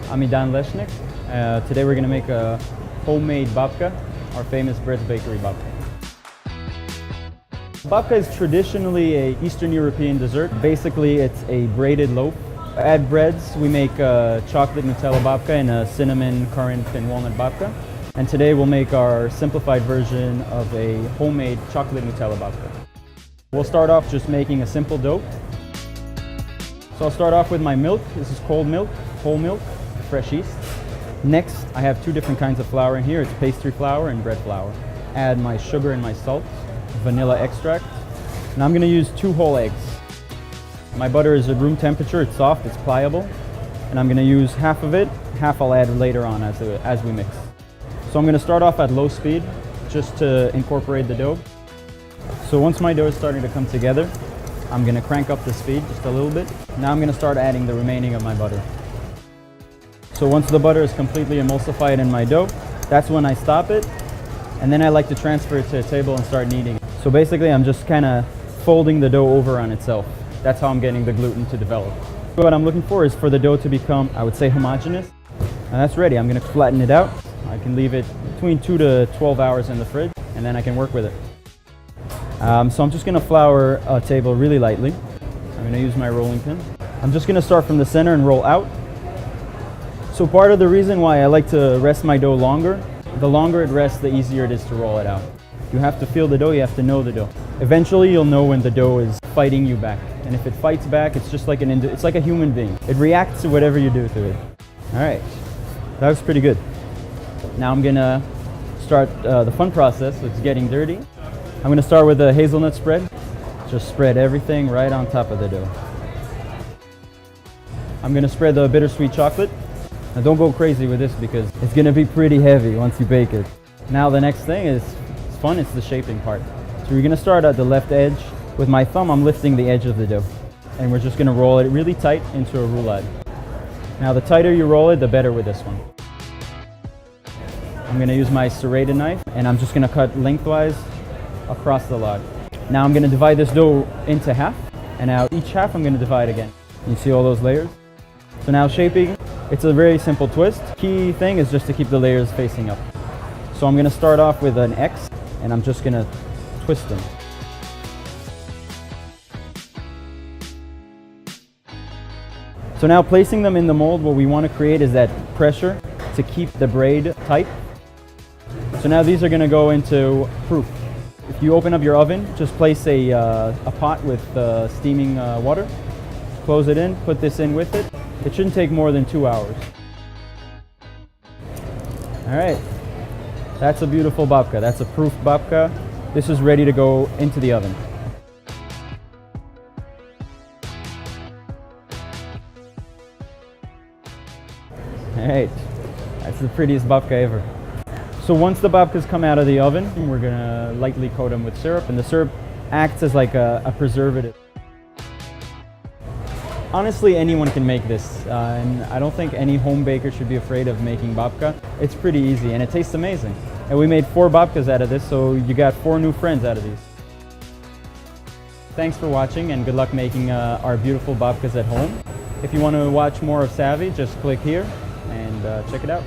Today we're going to make a homemade babka, our famous bread bakery babka. Babka is traditionally an Eastern European dessert. Basically, it's a braided loaf. Add breads, we make a chocolate Nutella babka and a cinnamon, currant, and walnut babka. And today we'll make our simplified version of a homemade chocolate Nutella babka. We'll start off just making a simple dough. So I'll start off with my milk. This is cold milk, whole milk, fresh yeast. Next, I have two different kinds of flour in here. It's pastry flour and bread flour. Add my sugar and my salt, vanilla extract. And I'm going to use 2 whole eggs. My butter is at room temperature. It's soft, it's pliable. And I'm going to use half of it. Half I'll add later on as we mix. So I'm going to start off at low speed just to incorporate the dough. So once my dough is starting to come together, I'm going to crank up the speed just a little bit. Now I'm going to start adding the remaining of my butter. So once the butter is completely emulsified in my dough, that's when I stop it. And then I like to transfer it to a table and start kneading it. So basically I'm just kind of folding the dough over on itself. That's how I'm getting the gluten to develop. What I'm looking for is for the dough to become, I would say, homogeneous. And that's ready. I'm going to flatten it out. I can leave it between 2 to 12 hours in the fridge, and then I can work with it. So I'm just going to flour a table really lightly. I'm going to use my rolling pin. I'm just going to start from the center and roll out. So part of the reason why I like to rest my dough longer, the longer it rests, the easier it is to roll it out. You have to feel the dough, you have to know the dough. Eventually you'll know when the dough is fighting you back. And if it fights back, it's just like it's like a human being. It reacts to whatever you do to it. All right, that was pretty good. Now I'm going to start the fun process. It's getting dirty. I'm going to start with a hazelnut spread. Just spread everything right on top of the dough. I'm going to spread the bittersweet chocolate. Now don't go crazy with this because it's going to be pretty heavy once you bake it. Now the next thing is it's fun, it's the shaping part. So we're going to start at the left edge. With my thumb, I'm lifting the edge of the dough. And we're just going to roll it really tight into a roulade. Now the tighter you roll it, the better with this one. I'm going to use my serrated knife and I'm just going to cut lengthwise across the log. Now I'm going to divide this dough into half, and now each half I'm going to divide again. You see all those layers? So now shaping, it's a very simple twist. Key thing is just to keep the layers facing up. So I'm going to start off with an X and I'm just going to twist them. So now placing them in the mold, what we want to create is that pressure to keep the braid tight. So now these are going to go into proof. If you open up your oven, just place a pot with steaming water, close it in, put this in with it. It shouldn't take more than 2 hours. All right, that's a beautiful babka. That's a proof babka. This is ready to go into the oven. All right, that's the prettiest babka ever. So once the babkas come out of the oven, we're gonna lightly coat them with syrup, and the syrup acts as like a preservative. Honestly, anyone can make this, and I don't think any home baker should be afraid of making babka. It's pretty easy, and it tastes amazing. And we made 4 babkas out of this, so you got 4 new friends out of these. Thanks for watching, and good luck making our beautiful babkas at home. If you want to watch more of Savvy, just click here and check it out.